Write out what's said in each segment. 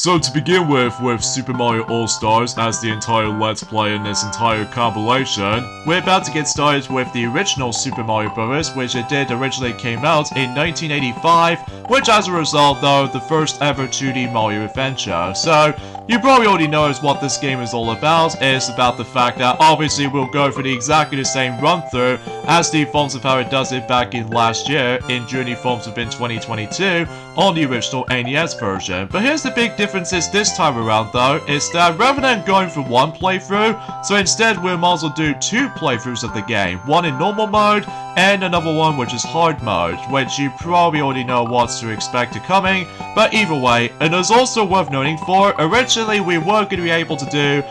So to begin with Super Mario All-Stars as the entire Let's Play in this entire compilation, we're about to get started with the original Super Mario Bros., which it did originally came out in 1985, which as a result though, the first ever 2D Mario adventure. So, you probably already know what this game is all about. It's about the fact that obviously we'll go for exactly the same run-through as the Forms of Power does it back in last year in Journey Forms Within 2022 on the original NES version. But here's the big differences this time around though, is that rather than going for one playthrough, so instead we might as well do two playthroughs of the game. One in normal mode, and another one which is hard mode, which you probably already know what to expect coming, but either way, it is also worth noting for, originally we were going to be able to do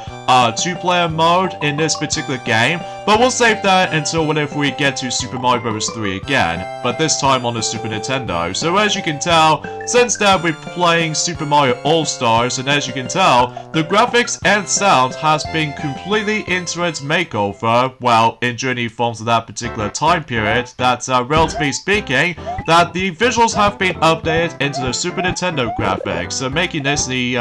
two-player mode in this particular game, but we'll save that until whenever we get to Super Mario Bros. 3 again, but this time on the Super Nintendo. So as you can tell, since then we're playing Super Mario All-Stars, and as you can tell, the graphics and sound has been completely into its makeover, well, in Journey Forms of that particular time period, that relatively speaking, that the visuals have been updated into the Super Nintendo graphics, so making this the,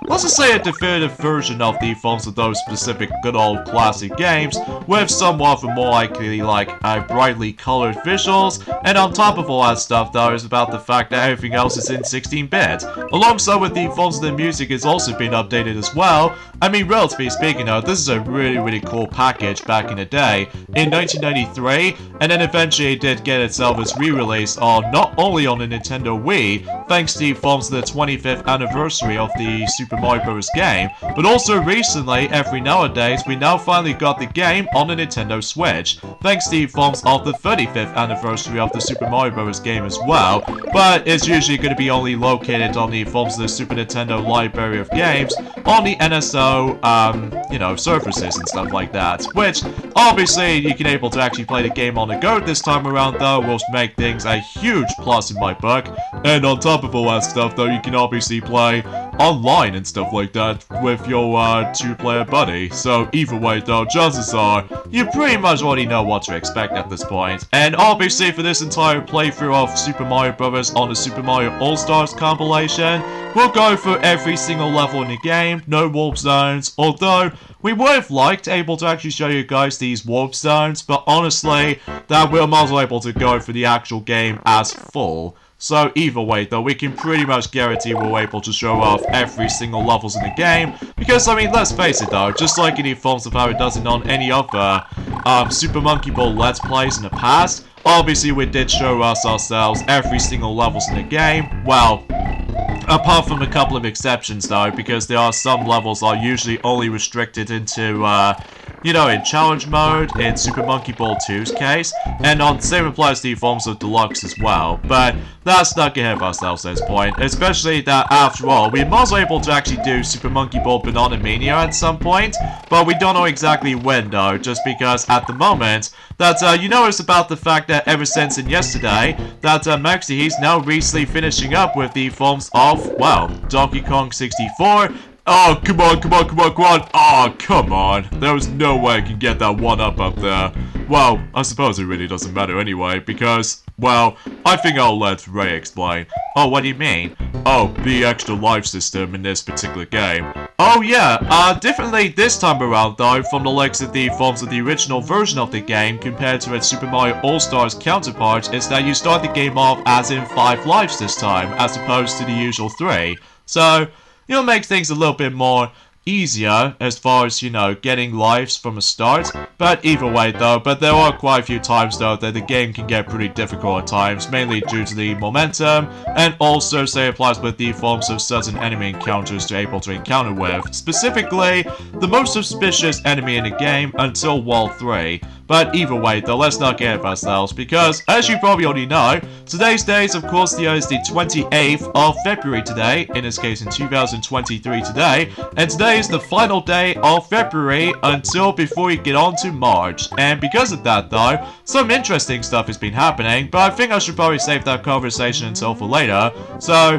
let's just say a definitive version of the forms of those specific good old classic games, with somewhat of a more likely brightly colored visuals, and on top of all that stuff though is about the fact that everything else is in 16-bit. Alongside with the forms of the music is also been updated as well. I mean, relatively speaking though, this is a really cool package back in the day, in 1993, and then eventually it did get itself as re-released on not only on the Nintendo Wii, thanks to the forms of the 25th anniversary of the Super Mario Bros. Game, but also recently, every nowadays, we now finally got the game on the Nintendo Switch, thanks to the forms of the 35th anniversary of the Super Mario Bros. Game as well, but it's usually going to be only located on the forms of the Super Nintendo library of games, on the NSO, you know, services and stuff like that, which, obviously, you can able to actually play the game on the go this time around though, will make things a huge plus in my book, and on top of all that stuff though, you can obviously play online and stuff like that with your two-player buddy. So either way though, chances are you pretty much already know what to expect at this point. And obviously for this entire playthrough of Super Mario Bros. On the Super Mario All-Stars compilation, we'll go for every single level in the game, no warp zones, although we would have liked able to actually show you guys these warp zones, but honestly, that we're not able to go for the actual game as full. So either way though, we can pretty much guarantee we're able to show off every single levels in the game, because I mean, let's face it though, just like in the forms of how it does it on any other Super Monkey Ball Let's Plays in the past, obviously we did show us ourselves every single levels in the game, well, apart from a couple of exceptions though, because there are some levels are usually only restricted into, you know, in challenge mode, in Super Monkey Ball 2's case, and on same applies to the forms of Deluxe as well, but that's not ahead of ourselves at this point, especially that after all, we might be able to actually do Super Monkey Ball Banana Mania at some point, but we don't know exactly when though, just because at the moment, that, you know, it's about the fact that ever since in yesterday, that Maxi, he's now recently finishing up with the forms of, well, Donkey Kong 64, oh, come on. Oh, come on. There was no way I can get that one up there. Well, I suppose it really doesn't matter anyway, because, well, I think I'll let Ray explain. Oh, what do you mean? Oh, the extra life system in this particular game. Oh, yeah, differently this time around, though, from the likes of the forms of the original version of the game compared to its Super Mario All-Stars counterpart, is that you start the game off as in 5 lives this time, as opposed to the usual 3. So, it'll make things a little bit more easier as far as, you know, getting lives from the start, but either way though, but there are quite a few times though that the game can get pretty difficult at times, mainly due to the momentum, and also say applies with the forms of certain enemy encounters you're able to encounter with, specifically the most suspicious enemy in the game until World 3. But either way though, let's not get ahead of ourselves, because as you probably already know, today's date is of course is the 28th of February today, in this case in 2023 today, and today is the final day of February until before you get on to March. And because of that though, some interesting stuff has been happening, but I think I should probably save that conversation until for later. So,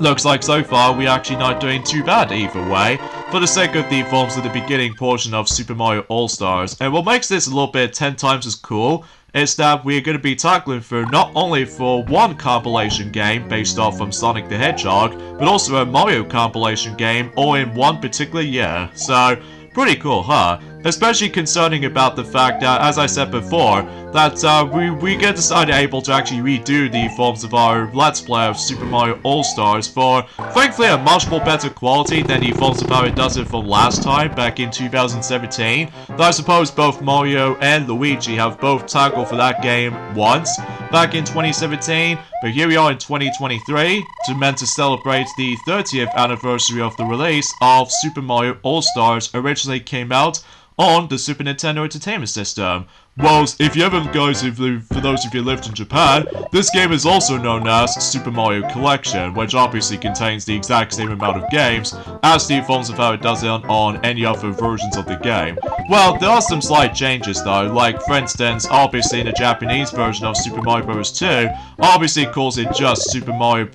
looks like so far we're actually not doing too bad either way, for the sake of the forms of the beginning portion of Super Mario All-Stars. And what makes this a little bit 10 times as cool is that we're going to be tackling through not only for one compilation game based off from Sonic the Hedgehog, but also a Mario compilation game all in one particular year. So, pretty cool, huh? Especially concerning about the fact that, as I said before, that we get decided able to actually redo the forms of our Let's Play of Super Mario All-Stars for, frankly, a much more better quality than the forms of how it does it from last time, back in 2017. Though I suppose both Mario and Luigi have both tackled for that game once, back in 2017, but here we are in 2023, meant to celebrate the 30th anniversary of the release of Super Mario All-Stars. Originally came out on the Super Nintendo Entertainment System. Well, if you ever guys, for those of you who lived in Japan, this game is also known as Super Mario Collection, which obviously contains the exact same amount of games as the forms of how it does it on any other versions of the game. Well, there are some slight changes though, like for instance, obviously in the Japanese version of Super Mario Bros. 2, obviously it calls it just Super Mario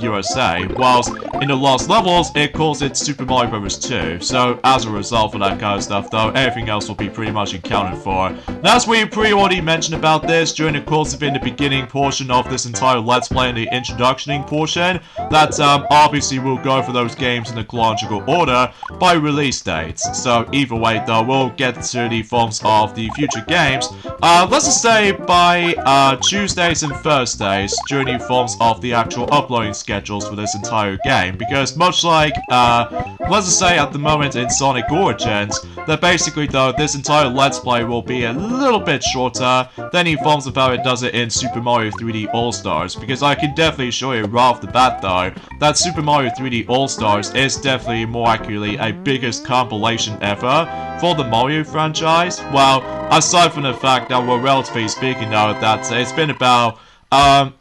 USA, whilst in the Lost Levels, it calls it Super Mario Bros. 2. So as a result for that kind of stuff though, everything else will be pretty much accounted for. Now, as we already mentioned about this during the course of in the beginning portion of this entire Let's Play and the introductioning portion, that obviously we'll go for those games in the chronological order by release dates. So either way though, we'll get to the forms of the future games, let's just say by Tuesdays and Thursdays during the forms of the actual uploading schedules for this entire game, because much like, let's just say at the moment in Sonic Origins, that basically though, this entire Let's Play will be a little bit shorter than the forms of how it does it in Super Mario 3D All-Stars, because I can definitely show you right off the bat though, that Super Mario 3D All-Stars is definitely more accurately a biggest compilation ever for the Mario franchise. Well, aside from the fact that, well, relatively speaking though, that it's been about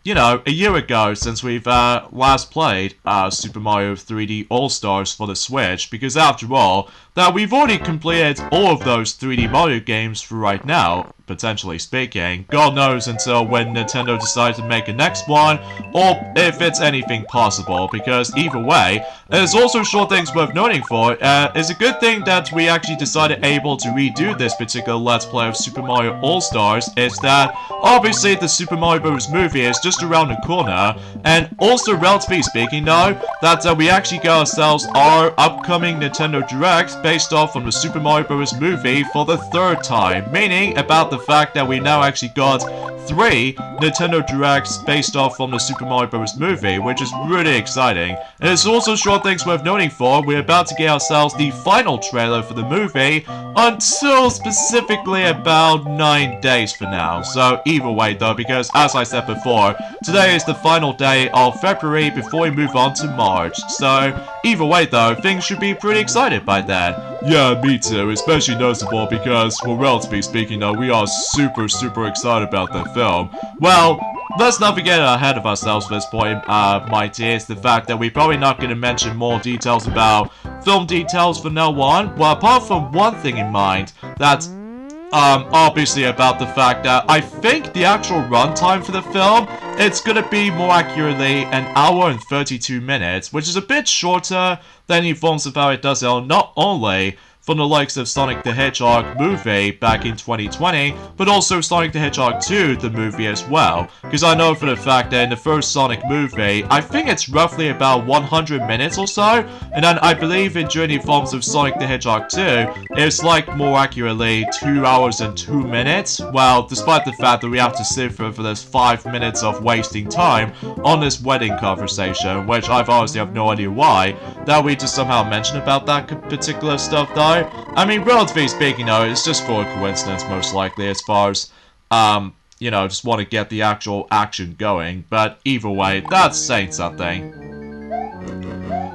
you know, a year ago since we've last played Super Mario 3D All-Stars for the Switch, because after all, that we've already completed all of those 3D Mario games for right now, potentially speaking. God knows until when Nintendo decides to make a next one, or if it's anything possible, because either way, there's also short things worth noting for. It's a good thing that we actually decided able to redo this particular Let's Play of Super Mario All-Stars, is that obviously the Super Mario Bros. Movie is just around the corner, and also relatively speaking though, that we actually got ourselves our upcoming Nintendo Direct based off from the Super Mario Bros. Movie for the 3rd time, meaning about the fact that we now actually got 3 Nintendo Directs based off from the Super Mario Bros. Movie, which is really exciting. And it's also short things worth noting for, we're about to get ourselves the final trailer for the movie until specifically about 9 days for now. So either way though, because as I said before, today is the final day of February before we move on to March. So either way though, things should be pretty excited by then. Yeah, me too, especially noticeable because, well, relatively speaking though, we are super excited about the film. Well, let's not get ahead of ourselves for this point, my dears. The fact that we're probably not going to mention more details about film details from now on. Well, apart from one thing in mind, that's obviously about the fact that I think the actual runtime for the film, it's gonna be more accurately an hour and 32 minutes, which is a bit shorter than the forms of how it does it not only from the likes of Sonic the Hedgehog movie back in 2020, but also Sonic the Hedgehog 2, the movie as well. Because I know for the fact that in the first Sonic movie, I think it's roughly about 100 minutes or so, and then I believe in during the forms of Sonic the Hedgehog 2, it's like more accurately 2 hours and 2 minutes. Well, despite the fact that we have to sit for this 5 minutes of wasting time on this wedding conversation, which I've honestly have no idea why, that we just somehow mentioned about that particular stuff though. I mean, relatively speaking though, it's just for a coincidence most likely as far as, you know, just want to get the actual action going, but either way, that's saying something.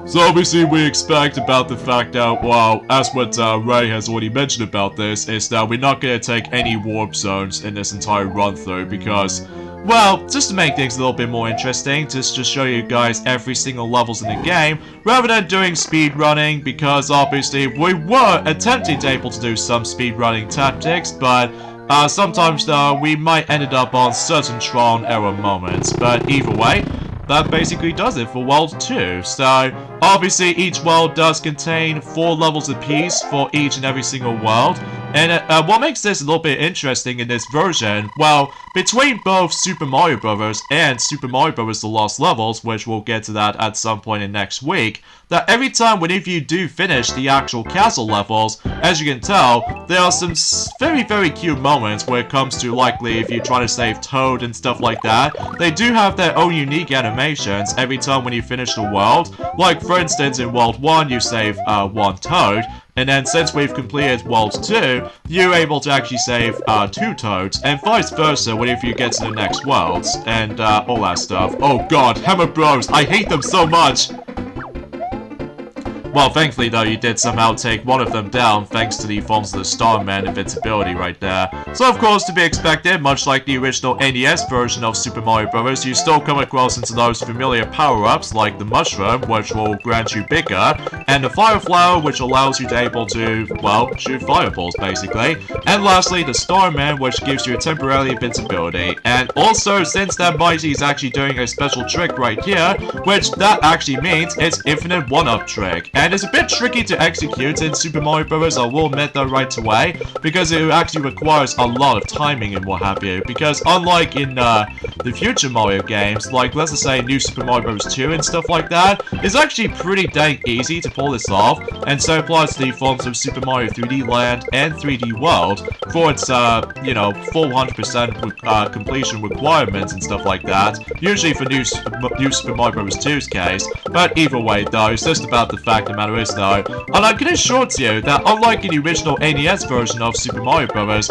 So obviously we expect about the fact that, well, as what Ray has already mentioned about this, is that we're not going to take any warp zones in this entire run-through because, well, just to make things a little bit more interesting, just to show you guys every single levels in the game, rather than doing speed running, because obviously we were attempting to able to do some speed running tactics, but sometimes though we might ended up on certain Tron era moments. But either way, that basically does it for World 2. So, obviously, each world does contain 4 levels apiece for each and every single world. And what makes this a little bit interesting in this version, well, between both Super Mario Bros. And Super Mario Bros. The Lost Levels, which we'll get to that at some point in next week, that every time whenever you do finish the actual castle levels, as you can tell, there are some very, very cute moments where it comes to likely if you try to save Toad and stuff like that. They do have their own unique animations every time when you finish the world. Like, for instance, in World 1, you save one Toad, and then since we've completed World 2, you're able to actually save 2 Toads, and vice versa whenever you get to the next worlds, and all that stuff. Oh god, Hammer Bros, I hate them so much! Well, thankfully though, you did somehow take one of them down thanks to the forms of the Starman invincibility right there. So of course, to be expected, much like the original NES version of Super Mario Bros., you still come across into those familiar power-ups like the Mushroom, which will grant you bigger, and the Fire Flower, which allows you to able to, well, shoot fireballs basically. And lastly, the Starman, which gives you a temporary invincibility. And also, since that Mighty is actually doing a special trick right here, which that actually means it's infinite 1-up trick. And it's a bit tricky to execute in Super Mario Bros. I will admit that right away, because it actually requires a lot of timing and what have you. Because unlike in the future Mario games, like let's just say New Super Mario Bros. 2 and stuff like that, it's actually pretty dang easy to pull this off, and so applies to the forms of Super Mario 3D Land and 3D World for its, you know, full 100% completion requirements and stuff like that. Usually for New Super Mario Bros. 2's case, but either way though, it's just about the fact the matter is though, and I can assure you that unlike in the original NES version of Super Mario Bros.,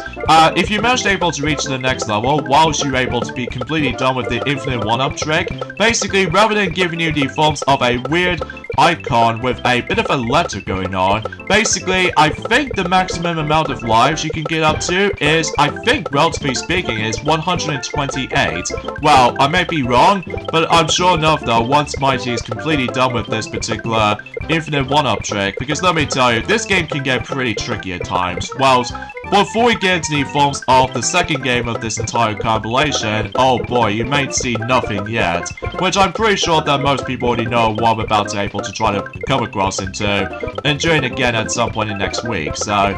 if you manage able to reach the next level whilst you're able to be completely done with the infinite 1-up trick, basically rather than giving you the forms of a weird icon with a bit of a letter going on, basically I think the maximum amount of lives you can get up to is, I think relatively speaking, is 128. Well, I may be wrong, but I'm sure enough though once Mighty is completely done with this particular infinite 1-up trick, because let me tell you, this game can get pretty tricky at times. Well, before we get into the forms of the second game of this entire compilation, oh boy, you may see nothing yet, which I'm pretty sure that most people already know what I'm about to able to try to come across into, and join again at some point in next week, so...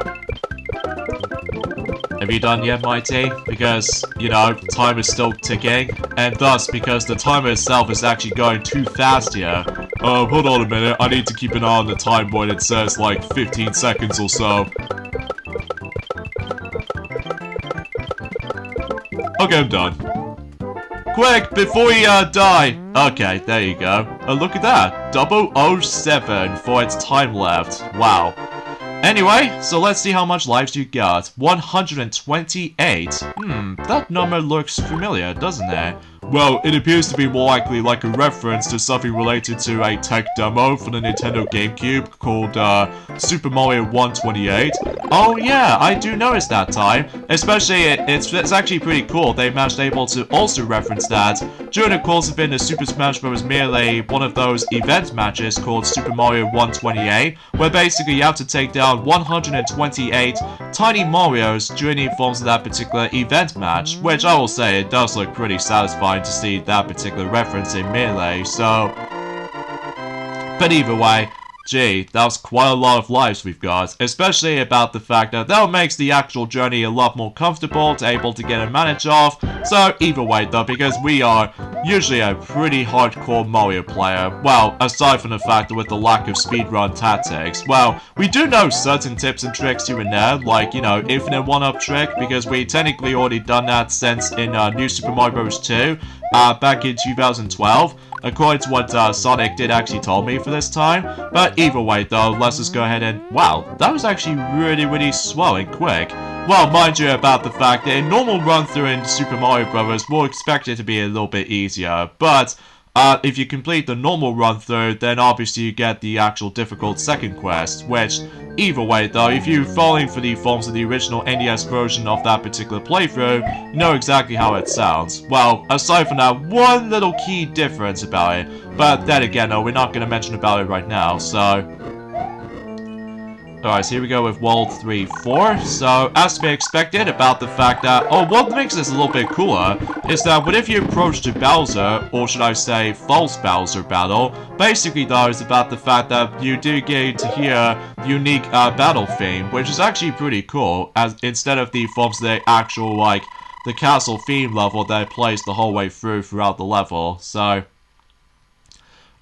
Have you done yet, Mighty? Because, you know, time is still ticking, and thus, because the timer itself is actually going too fast here. Hold on a minute, I need to keep an eye on the time when it says, like, 15 seconds or so. Okay, I'm done. Quick, before we, die! Okay, there you go. Look at that, 007 for its time left. Wow. Anyway, so let's see how much lives you got. 128. That number looks familiar, doesn't it? Well, it appears to be more likely like a reference to something related to a tech demo for the Nintendo GameCube called, Super Mario 128. Oh yeah, I do notice that time. Especially, it's actually pretty cool they managed able to also reference that during the course of the Super Smash Bros. Melee, one of those event matches called Super Mario 128, where basically you have to take down 128 tiny Marios during the forms of that particular event match, which I will say, it does look pretty satisfying to see that particular reference in Melee, so... But either way, gee, that was quite a lot of lives we've got, especially about the fact that makes the actual journey a lot more comfortable to able to get a manage off. So either way though, because we are usually a pretty hardcore Mario player, well, aside from the fact that with the lack of speedrun tactics, well, we do know certain tips and tricks here and there, like, you know, infinite 1-up trick, because we technically already done that since in New Super Mario Bros. 2, back in 2012. According to what Sonic did actually tell me for this time. But either way though, let's just go ahead and... Wow, that was actually really swell and quick. Well, mind you about the fact that a normal run-through in Super Mario Bros. We'll expect it to be a little bit easier. But if you complete the normal run-through, then obviously you get the actual difficult second quest, which... Either way though, if you're falling for the forms of the original NES version of that particular playthrough, you know exactly how it sounds. Well, aside from that one little key difference about it, but then again, no, we're not going to mention about it right now, so... Alright, so here we go with World 3-4. So, as to be expected about the fact that... Oh, what makes this a little bit cooler is that whenever you approach the Bowser, or should I say false Bowser battle, basically though is about the fact that you do get to hear unique battle theme, which is actually pretty cool, as instead of the from the actual, like, the castle theme level that plays the whole way throughout the level. So...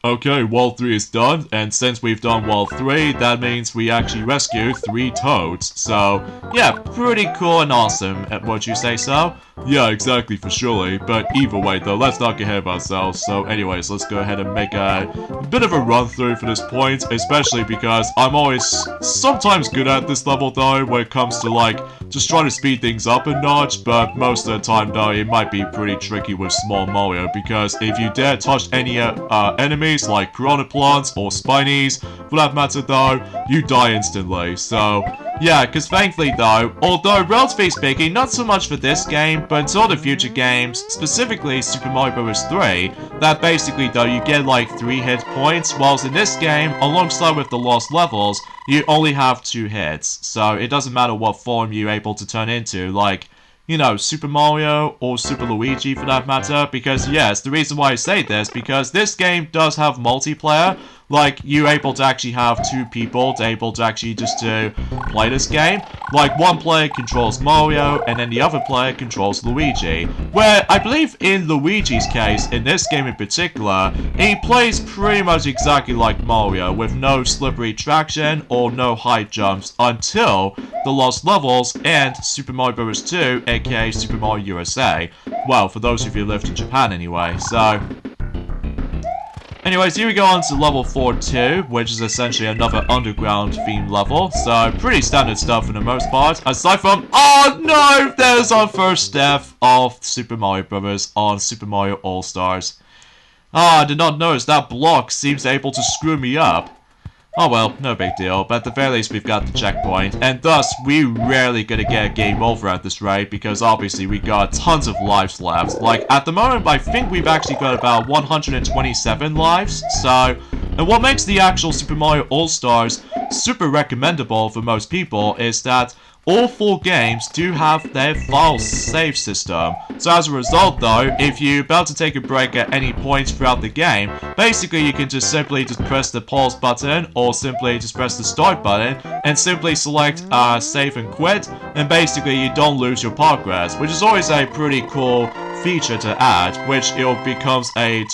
Okay, World 3 is done, and since we've done World 3, that means we actually rescued 3 Toads. So, yeah, pretty cool and awesome, would you say so? Yeah, exactly, for surely. But either way, though, let's not get ahead of ourselves. So anyways, let's go ahead and make a bit of a run-through for this point, especially because I'm always sometimes good at this level, though, when it comes to, like, just trying to speed things up a notch, but most of the time, though, it might be pretty tricky with Small Mario, because if you dare touch any enemies, like Piranha Plants or Spinies, for that matter, though, you die instantly. So, yeah, because thankfully, though, although relatively speaking, not so much for this game, but in all the future games, specifically Super Mario Bros. 3, that basically, though, you get like 3 hit points, whilst in this game, alongside with the lost levels, you only have 2 hits. So it doesn't matter what form you're able to turn into, like, you know, Super Mario or Super Luigi for that matter, because yes, the reason why I say this, because this game does have multiplayer, like, you're able to actually have 2 people able to actually just to play this game. Like, one player controls Mario, and then the other player controls Luigi. Where, I believe in Luigi's case, in this game in particular, he plays pretty much exactly like Mario, with no slippery traction or no high jumps until the lost levels and Super Mario Bros. 2, aka Super Mario USA. Well, for those of you who lived in Japan anyway, so... Anyways, here we go on to level 4-2, which is essentially another underground themed level. So, pretty standard stuff for the most part. Aside from, oh no! There's our first death of Super Mario Bros. On Super Mario All-Stars. Ah, I did not notice that block seems able to screw me up. Oh well, no big deal, but at the very least we've got the checkpoint, and thus we rarely gonna get a game over at this rate, because obviously we got tons of lives left. Like, at the moment, I think we've actually got about 127 lives, so... And what makes the actual Super Mario All-Stars super recommendable for most people is that all 4 games do have their file save system. So as a result though, if you're about to take a break at any point throughout the game, basically you can just simply press the pause button or simply just press the start button and simply select save and quit, and basically you don't lose your progress, which is always a pretty cool feature to add, which it becomes a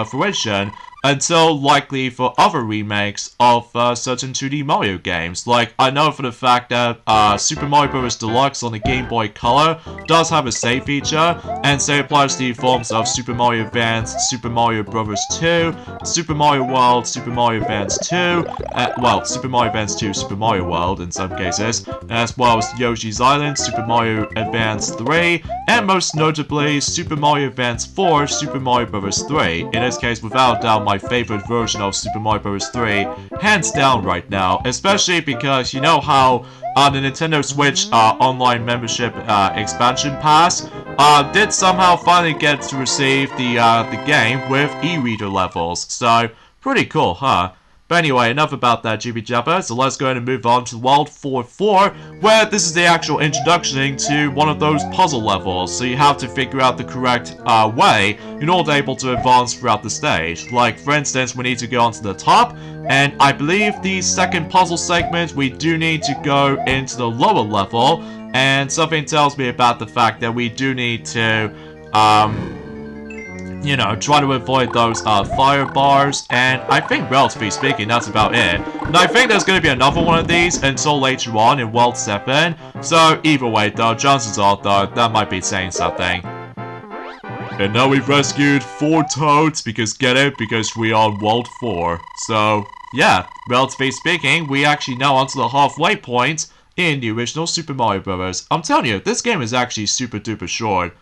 fruition until likely for other remakes of certain 2D Mario games. Like, I know for the fact that Super Mario Bros. Deluxe on the Game Boy Color does have a save feature, and so it applies to the forms of Super Mario Advance, Super Mario Bros. 2, Super Mario World, Super Mario Advance 2, well, Super Mario Advance 2, Super Mario World in some cases, as well as Yoshi's Island, Super Mario Advance 3, and most notably, Super Mario Advance 4, Super Mario Bros. 3. In this case, without a doubt, my favorite version of Super Mario Bros. 3, hands down right now, especially because you know how the Nintendo Switch online membership expansion pass did somehow finally get to receive the game with e-reader levels, so pretty cool, huh? But anyway, enough about that jibby jabber, so let's go ahead and move on to World 4-4, where this is the actual introduction to one of those puzzle levels, so you have to figure out the correct way in order to be able to advance throughout the stage. Like, for instance, we need to go onto the top, and I believe the second puzzle segment, we do need to go into the lower level, and something tells me about the fact that we do need to, you know, try to avoid those fire bars, and I think, relatively speaking, that's about it. And I think there's going to be another one of these until later on in World 7, so either way though, chances are though, that might be saying something. And now we've rescued 4 Toads, because get it, because we are on World 4. So, yeah, relatively speaking, we actually now onto the halfway point in the original Super Mario Bros. I'm telling you, this game is actually super duper short.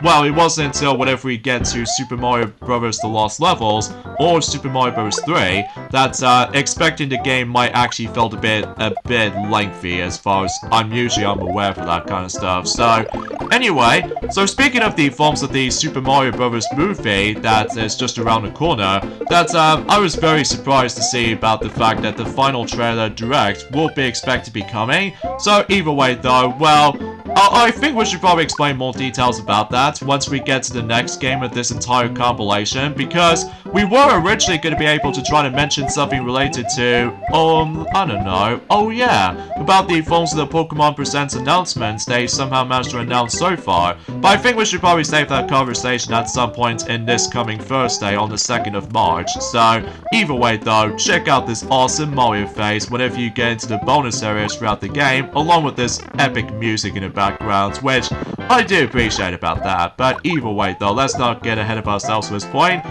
well, it wasn't until whenever we get to Super Mario Bros. The Lost Levels, or Super Mario Bros. 3, that expecting the game might actually felt a bit lengthy as far as I'm aware for that kind of stuff. So, anyway, so speaking of the films of the Super Mario Bros. Movie that is just around the corner, that I was very surprised to see about the fact that the final trailer direct will be expected to be coming. So either way though, well, I think we should probably explain more details about that once we get to the next game of this entire compilation, because we were originally going to be able to try to mention something related to, I don't know, oh yeah, about the Phones of the Pokemon Presents announcements they somehow managed to announce so far, but I think we should probably save that conversation at some point in this coming Thursday on the 2nd of March, so either way though, check out this awesome Mario face whenever you get into the bonus areas throughout the game, along with this epic music in the background, which I do appreciate about that, but either way though, let's not get ahead of ourselves at this point,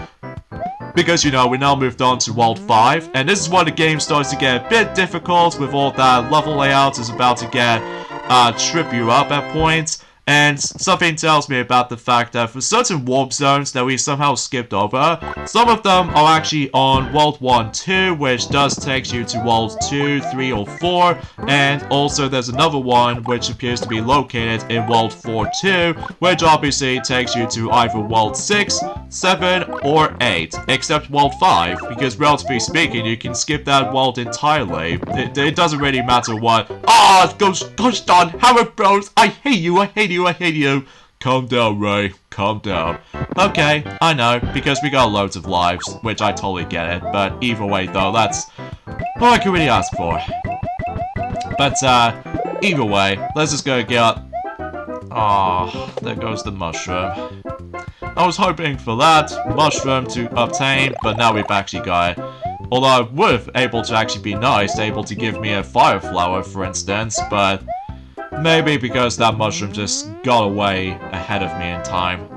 because you know, we now moved on to World 5, and this is where the game starts to get a bit difficult with all that level layout is about to get, trip you up at points. And something tells me about the fact that for certain warp zones that we somehow skipped over, some of them are actually on World 1, 2, which does take you to World 2, 3, or 4, and also there's another one which appears to be located in World 4, 2, which obviously takes you to either World 6, 7, or 8, except World 5, because relatively speaking, you can skip that world entirely. It doesn't really matter what. Gosh darn, Hammer Bros, I hate you, I hate you. I hate you. Calm down, Ray. Calm down. Okay, I know, because we got loads of lives, which I totally get it, but either way though, that's all I can really ask for. But, either way, let's just go get... Oh, there goes the mushroom. I was hoping for that mushroom to obtain, but now we've actually got it. Although I would have able to actually be nice, able to give me a fire flower, for instance, but... maybe because that mushroom just got away ahead of me in time.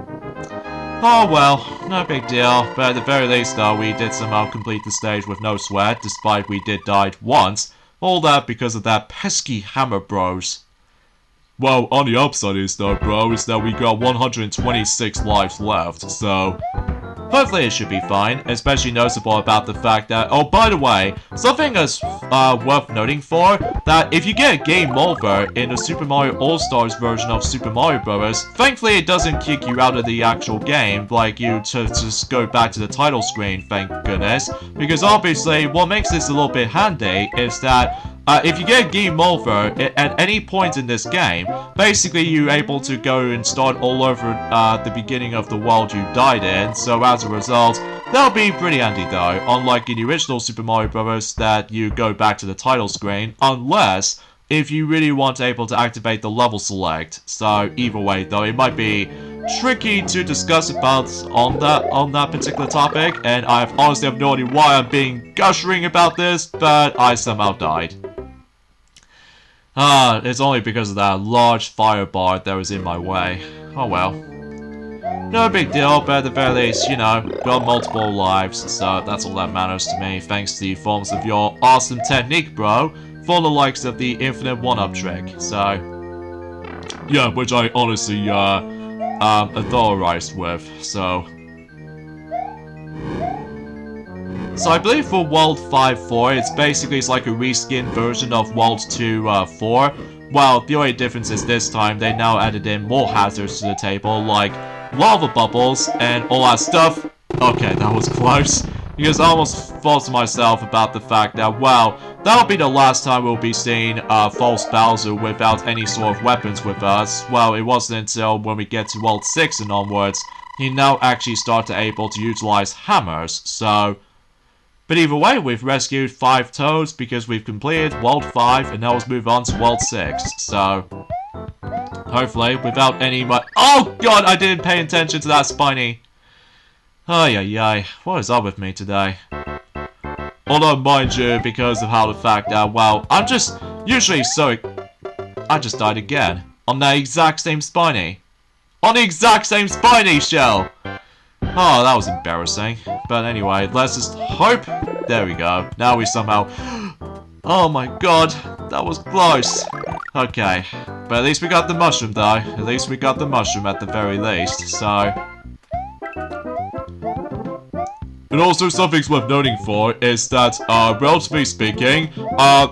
Oh well, no big deal, but at the very least though, we did somehow complete the stage with no sweat, despite we did die once. All that because of that pesky Hammer Bros. Well, on the upside is though, bro, is that we got 126 lives left, so... hopefully it should be fine, especially noticeable about the fact that, oh, by the way, something that's worth noting for, that if you get game over in the Super Mario All-Stars version of Super Mario Bros., thankfully it doesn't kick you out of the actual game, like you to just go back to the title screen, thank goodness, because obviously what makes this a little bit handy is that if you get game over at any point in this game, basically you're able to go and start all over the beginning of the world you died in, so as a result, that'll be pretty handy though, unlike in the original Super Mario Bros. That you go back to the title screen, unless if you really want able to activate the level select. So either way though, it might be tricky to discuss about on that particular topic, and I honestly have no idea why I'm being gushering about this, but I somehow died. It's only because of that large fire bar that was in my way. Oh well. No big deal, but at the very least, you know, got multiple lives, so that's all that matters to me, thanks to the forms of your awesome technique, bro, for the likes of the infinite one-up trick, so... yeah, which I honestly, authorized with, so... so I believe for World 5-4, it's like a reskin version of World 2-4. Well, the only difference is this time they now added in more hazards to the table, like lava bubbles and all that stuff. Okay, that was close. Because I almost thought to myself about the fact that, well, that'll be the last time we'll be seeing False Bowser without any sort of weapons with us. Well, it wasn't until when we get to World 6 and onwards, he now actually started able to utilize hammers, so... but either way, we've rescued 5 Toads because we've completed World 5 and now let's move on to World 6. So, hopefully, without any oh god, I didn't pay attention to that Spiny. Ay, what is up with me today? Although, mind you, because of how the fact that, well, I'm just usually so... I just died again. On that exact same Spiny. On the exact same Spiny shell! Oh, that was embarrassing. But anyway, let's just hope... there we go. Now we somehow... oh my god, that was close. Okay, but but at least we got the mushroom though. At least we got the mushroom at the very least, so... And also something worth noting for is that, relatively speaking,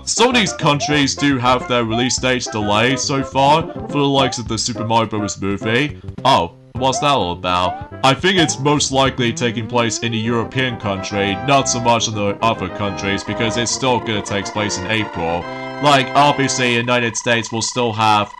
some of these countries do have their release dates delayed so far for the likes of the Super Mario Bros. Movie. Oh, what's that all about? I think it's most likely taking place in a European country, not so much in the other countries, because it's still gonna take place in April. Like, obviously, the United States will still have,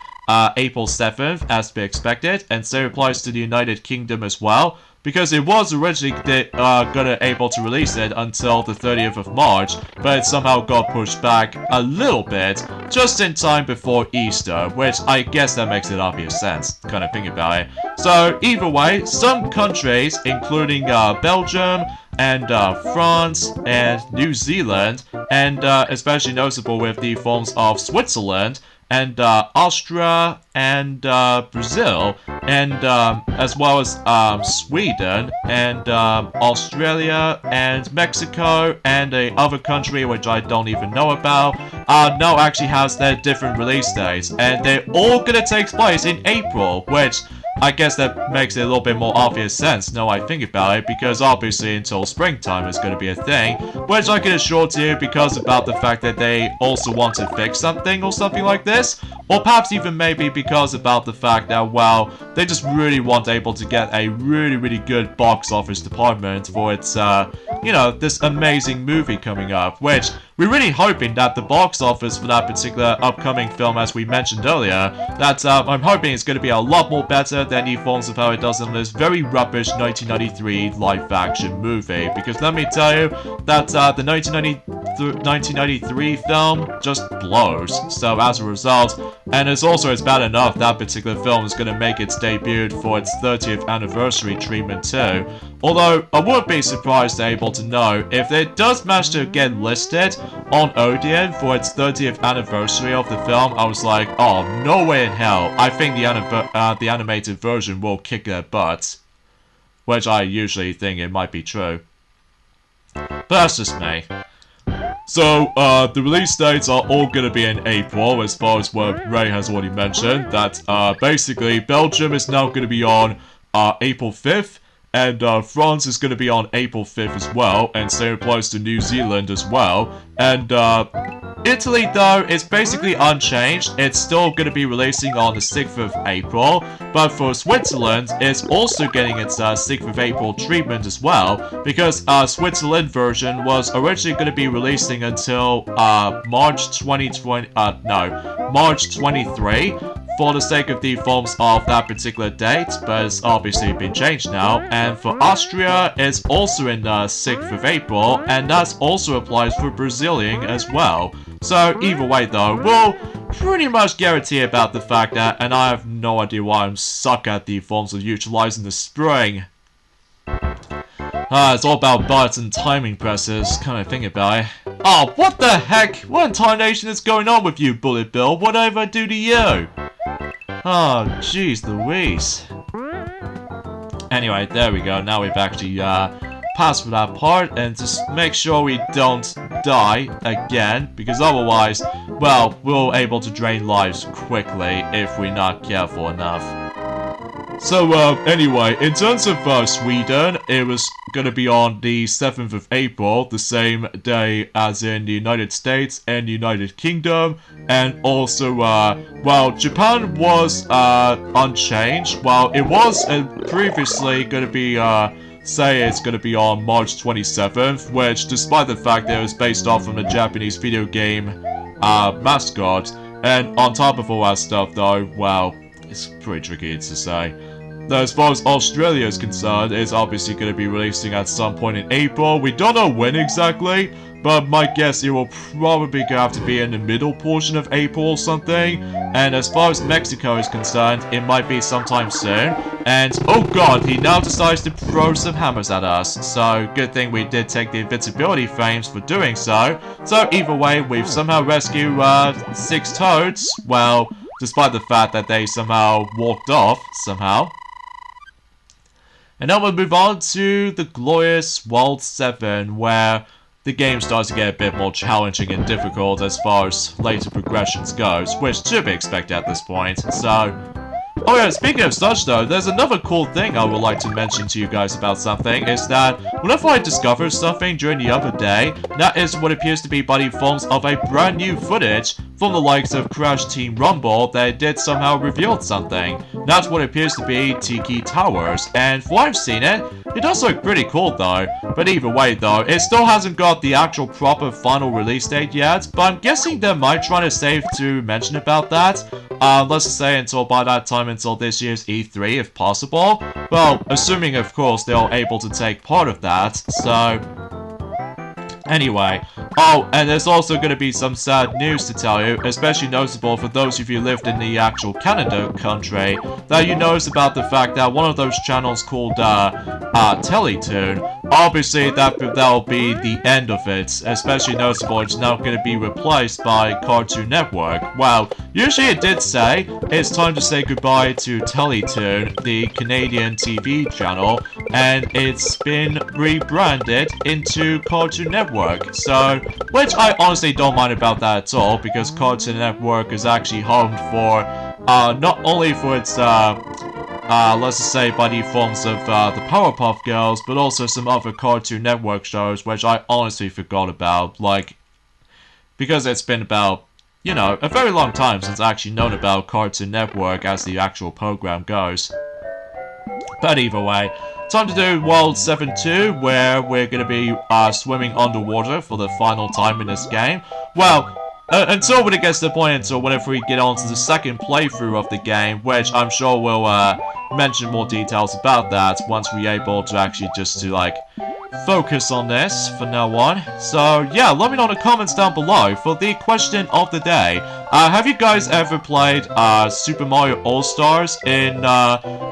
April 7th, as to be expected, and same applies to the United Kingdom as well. Because it was originally gonna able to release it until the 30th of March, but it somehow got pushed back a little bit, just in time before Easter, which I guess that makes it obvious sense, kind of think about it. So, either way, some countries, including Belgium, and France, and New Zealand, and especially noticeable with the forms of Switzerland, and Austria, and Brazil, and as well as Sweden, and Australia, and Mexico, and a other country which I don't even know about, now actually has their different release dates, and they're all gonna take place in April, which I guess that makes it a little bit more obvious sense now I think about it, because obviously until springtime is going to be a thing, which I can assure to you because about the fact that they also want to fix something or something like this, or perhaps even maybe because about the fact that, well, they just really want able to get a really good box office department for its, you know, this amazing movie coming up, which we're really hoping that the box office for that particular upcoming film, as we mentioned earlier, that I'm hoping it's going to be a lot more better than the forms of how it does in this very rubbish 1993 live-action movie. Because let me tell you that the 1993 film just blows. So as a result, and it's bad enough that particular film is going to make its debut for its 30th anniversary treatment too. Although, I would be surprised able to know if it does manage to get listed on Odeon for its 30th anniversary of the film. I was like, oh, no way in hell. I think the animated version will kick their butts. Which I usually think it might be true. But that's just me. So, the release dates are all gonna be in April, as far as what Ray has already mentioned. That, basically, Belgium is now gonna be on, April 5th. And France is going to be on April 5th as well, and same applies to New Zealand as well. And Italy, though, is basically unchanged. It's still going to be releasing on the 6th of April, but for Switzerland, it's also getting its 6th of April treatment as well, because Switzerland version was originally going to be releasing until March 23. For the sake of the forms of that particular date, but it's obviously been changed now. And for Austria, it's also in the 6th of April, and that also applies for Brazilian as well. So either way though, we'll pretty much guarantee about the fact that, and I have no idea why I'm suck at the forms of utilizing the spring. It's all about butts and timing presses, kind of thing about it. Oh, what the heck? What in tarnation is going on with you, Bullet Bill? What did I do to you? Oh, jeez Louise. Anyway, there we go. Now we've actually passed for that part, and just make sure we don't die again, because otherwise, well, we're able to drain lives quickly if we're not careful enough. So, anyway, in terms of Sweden, it was gonna be on the 7th of April, the same day as in the United States and the United Kingdom, and also, well, Japan was, unchanged. Well, it was previously gonna be, say it's gonna be on March 27th, which, despite the fact that it was based off from a Japanese video game, mascot, and on top of all that stuff, though, well, it's pretty tricky to say. Now, as far as Australia is concerned, it's obviously going to be releasing at some point in April. We don't know when exactly, but my guess it will probably have to be in the middle portion of April or something. And as far as Mexico is concerned, it might be sometime soon. And, oh god, he now decides to throw some hammers at us. So, good thing we did take the invincibility frames for doing so. So, either way, we've somehow rescued 6 toads. Well, despite the fact that they somehow walked off, somehow. And now we'll move on to the Glorious World 7, where the game starts to get a bit more challenging and difficult as far as later progressions goes, which should be expected at this point, so... Oh yeah, speaking of such though, there's another cool thing I would like to mention to you guys about something, is that whenever I discover something during the other day, that is what appears to be by the forms of a brand new footage from the likes of Crash Team Rumble that did somehow revealed something. That's what appears to be Tiki Towers, and from what I've seen it does look pretty cool though. But either way though, it still hasn't got the actual proper final release date yet, but I'm guessing they might try to save to mention about that. Let's just say until by that time, until this year's E3 if possible. Well, assuming of course they're able to take part of that, so... Anyway, oh, and there's also going to be some sad news to tell you, especially noticeable for those of you who lived in the actual Canada country, that you notice about the fact that one of those channels called, Teletoon, obviously that'll be the end of it, especially noticeable it's now going to be replaced by Cartoon Network. Well, usually it did say, it's time to say goodbye to Teletoon, the Canadian TV channel, and it's been rebranded into Cartoon Network. So, which I honestly don't mind about that at all, because Cartoon Network is actually home for, not only for its, let's just say by the forms of, the Powerpuff Girls, but also some other Cartoon Network shows, which I honestly forgot about, like, because it's been about, you know, a very long time since I actually known about Cartoon Network as the actual program goes. But either way, time to do World 7-2, where we're going to be swimming underwater for the final time in this game. Well, until when it gets to the point, until whenever we get on to the second playthrough of the game, which I'm sure we'll mention more details about that once we're able to actually just to, like, focus on this from now on. So yeah, let me know in the comments down below for the question of the day. Have you guys ever played Super Mario All-Stars in,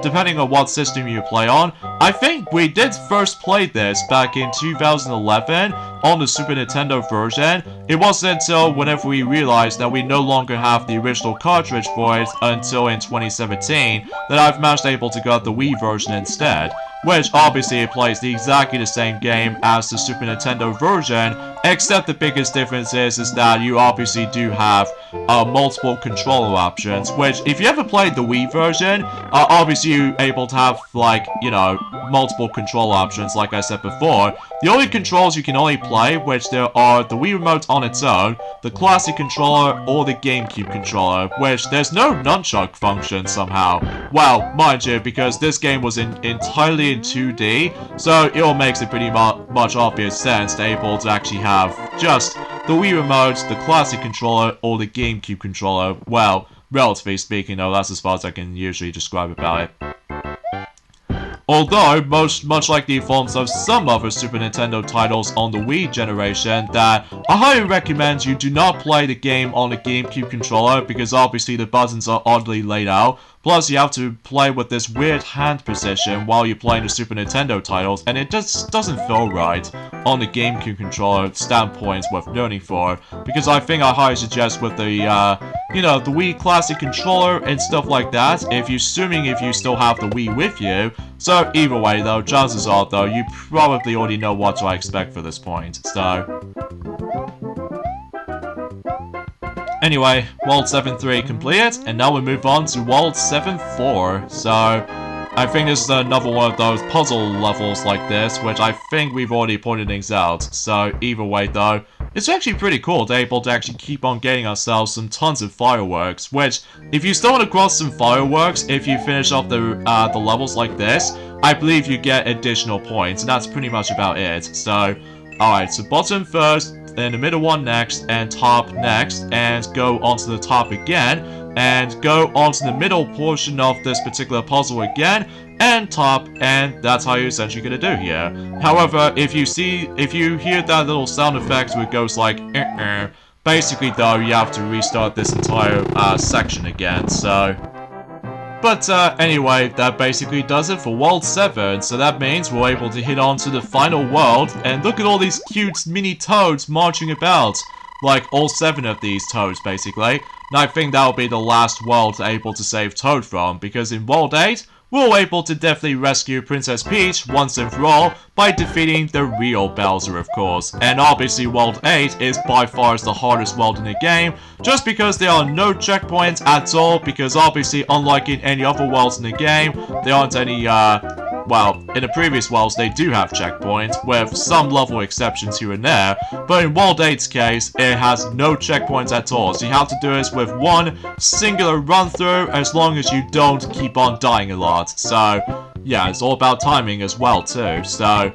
depending on what system you play on? I think we did first play this back in 2011 on the Super Nintendo version. It wasn't until whenever we realized that we no longer have the original cartridge for it until in 2017 that I've managed able to get the Wii version instead. Which obviously it plays exactly the same game as the Super Nintendo version, except the biggest difference is that you obviously do have multiple controller options, which if you ever played the Wii version, obviously you're able to have, like, you know, multiple control options like I said before. The only controls you can only play, which there are the Wii Remote on its own, the classic controller, or the GameCube controller, which there's no nunchuck function somehow. Well, mind you, because this game was entirely in 2D, so it makes it pretty much obvious sense to able to actually have just the Wii Remote, the classic controller, or the GameCube controller. Well, relatively speaking though, that's as far as I can usually describe about it. Although, much like the forms of some other Super Nintendo titles on the Wii generation, that I highly recommend you do not play the game on the GameCube controller, because obviously the buttons are oddly laid out. Plus, you have to play with this weird hand position while you're playing the Super Nintendo titles, and it just doesn't feel right on the GameCube controller standpoint worth learning for. Because I think I highly suggest with the, you know, the Wii Classic controller and stuff like that, assuming if you still have the Wii with you. So, either way though, chances are though, you probably already know what to expect for this point, so... Anyway, World 7-3 completed, and now we move on to World 7-4. So, I think this is another one of those puzzle levels like this, which I think we've already pointed things out. So, either way though, it's actually pretty cool to be able to actually keep on getting ourselves some tons of fireworks, which, if you stumble across some fireworks, if you finish off the levels like this, I believe you get additional points, and that's pretty much about it. So, alright, so bottom first, then the middle one next, and top next, and go onto the top again, and go onto the middle portion of this particular puzzle again, and top, and that's how you're essentially gonna do here. However, if you hear that little sound effect where it goes like, basically though, you have to restart this entire section again, so... But anyway, that basically does it for World 7, so that means we're able to hit on to the final world, and look at all these cute mini toads marching about. Like, all 7 of these toads, basically. And I think that'll be the last world able to save Toad from, because in World 8, we were able to definitely rescue Princess Peach once and for all by defeating the real Bowser, of course. And obviously World 8 is by far the hardest world in the game, just because there are no checkpoints at all, because obviously unlike in any other worlds in the game, there aren't any, well, in the previous worlds they do have checkpoints, with some level exceptions here and there, but in World 8's case, it has no checkpoints at all, so you have to do this with one singular run-through, as long as you don't keep on dying a lot. So, yeah, it's all about timing as well, too, so...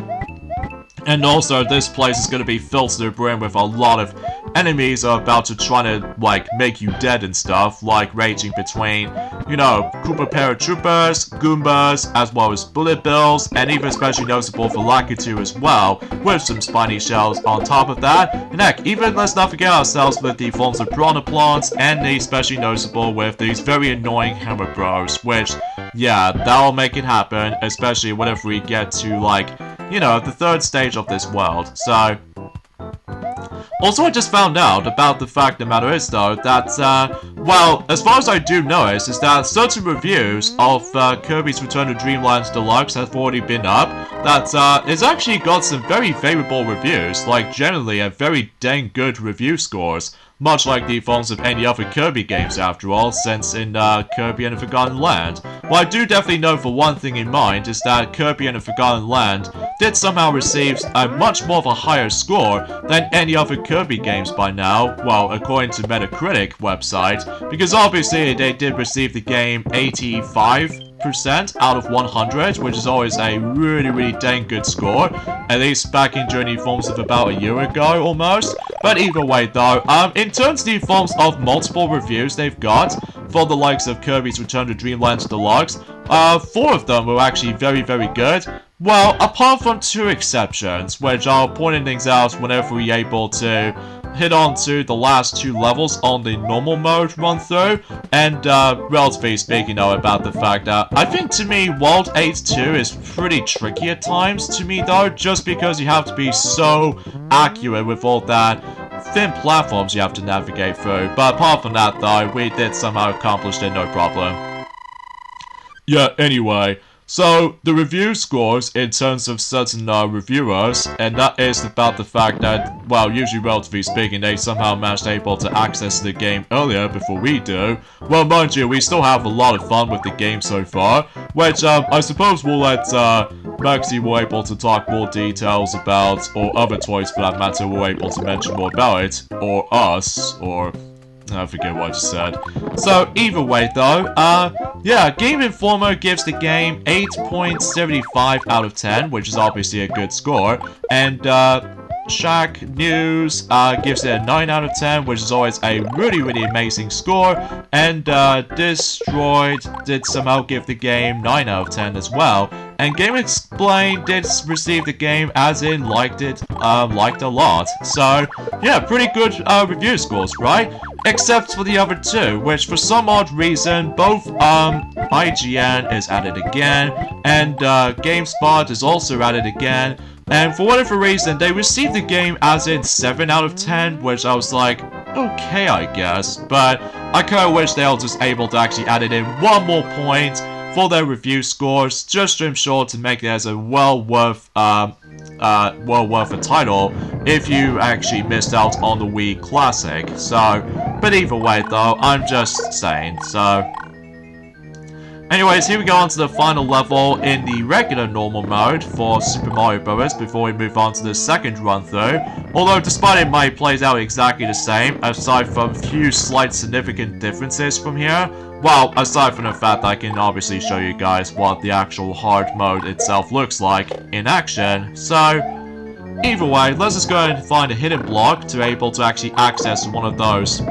And also, this place is going to be filled to the brim with a lot of enemies are about to try to, like, make you dead and stuff, like ranging between, you know, Koopa Paratroopers, Goombas, as well as Bullet Bills, and even especially noticeable for Lakitu as well, with some spiny shells on top of that. And heck, even let's not forget ourselves with the forms of Piranha Plants, and the especially noticeable with these very annoying Hammer Bros, which, yeah, that'll make it happen, especially whenever we get to, like, you know, the third stage of this world. So, also I just found out about the fact the matter is though, that, well, as far as I do know is that certain reviews of Kirby's Return to Dreamland Deluxe have already been up, that it's actually got some very favorable reviews, like generally a very dang good review scores. Much like the forms of any other Kirby games after all, since in Kirby and the Forgotten Land. What I do definitely know for one thing in mind is that Kirby and the Forgotten Land did somehow receive a much more of a higher score than any other Kirby games by now, well, according to Metacritic website, because obviously they did receive the game 85% out of 100, which is always a really dang good score, at least back in Journey Forms of about a year ago almost. But either way though, in terms of the forms of multiple reviews they've got for the likes of Kirby's Return to Dreamland Deluxe, 4 of them were actually very good. Well, apart from 2 exceptions, which I'll point things out whenever we're able to hit on to the last 2 levels on the normal mode run through, and relatively speaking though about the fact that I think to me World 8 2 is pretty tricky at times to me though, just because you have to be so accurate with all that thin platforms you have to navigate through. But apart from that though, we did somehow accomplish it no problem. Yeah, anyway, so the review scores in terms of certain reviewers, and that is about the fact that, well, usually relatively speaking, they somehow managed able to access the game earlier before we do. Well, mind you, we still have a lot of fun with the game so far, which I suppose we'll let Maxie will able to talk more details about, or other toys for that matter will able to mention more about it, or us, or... I forget what I just said. So, either way though, yeah, Game Informer gives the game 8.75 out of 10, which is obviously a good score, and, Shacknews gives it a 9 out of 10, which is always a really amazing score, and Destroyed did somehow give the game 9 out of 10 as well, and Game Explained did receive the game as in liked a lot. So yeah, pretty good review scores, right? Except for the other 2, which for some odd reason both IGN is added again, and GameSpot is also added again. And for whatever reason, they received the game as in 7 out of 10, which I was like, okay, I guess. But I kinda wish they were just able to actually add it in 1 more point for their review scores, just to ensure to make it as a well worth a title if you actually missed out on the Wii Classic. So, but either way though, I'm just saying, so... Anyways, here we go on to the final level in the regular normal mode for Super Mario Bros. Before we move on to the second run through. Although, despite it might play out exactly the same, aside from a few slight significant differences from here, well, aside from the fact that I can obviously show you guys what the actual hard mode itself looks like in action. So, either way, let's just go ahead and find a hidden block to be able to actually access one of those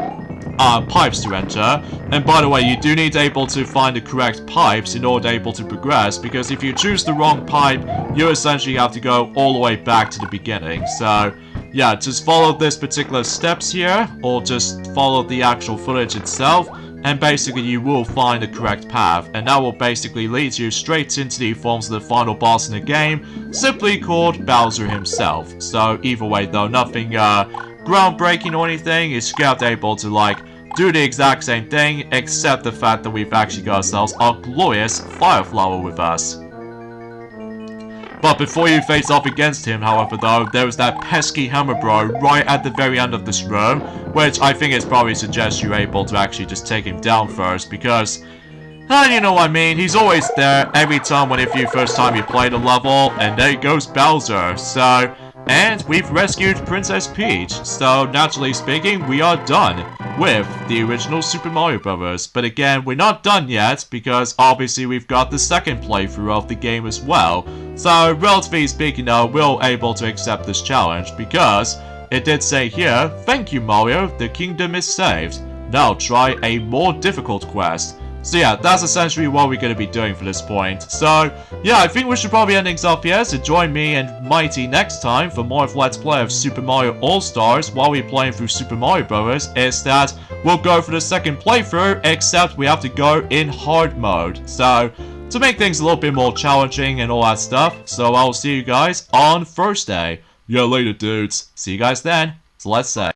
pipes to enter. And by the way, you do need to able to find the correct pipes in order to able to progress, because if you choose the wrong pipe, you essentially have to go all the way back to the beginning. So yeah, just follow this particular steps here, or just follow the actual footage itself, and basically you will find the correct path, and that will basically lead you straight into the forms of the final boss in the game, simply called Bowser himself. So either way though, nothing groundbreaking or anything, it's just able to like do the exact same thing, except the fact that we've actually got ourselves our glorious Fire Flower with us. But before you face off against him, however, though, there was that pesky Hammer Bro right at the very end of this room, which I think is probably suggests you're able to actually just take him down first, because, you know what I mean, he's always there every time first time you play the level, and there goes Bowser, so, and we've rescued Princess Peach, so naturally speaking, we are done with the original Super Mario Bros. But again, we're not done yet, because obviously we've got the second playthrough of the game as well. So, relatively speaking though, we're able to accept this challenge, because it did say here, "Thank you Mario, the kingdom is saved. Now try a more difficult quest." So yeah, that's essentially what we're going to be doing for this point. So, yeah, I think we should probably end things off here, so join me and Mighty next time for more of Let's Play of Super Mario All-Stars while we're playing through Super Mario Bros. Is that we'll go for the second playthrough, except we have to go in hard mode. So, to make things a little bit more challenging and all that stuff, so I'll see you guys on Thursday. Yeah, later dudes. See you guys then. So let's say.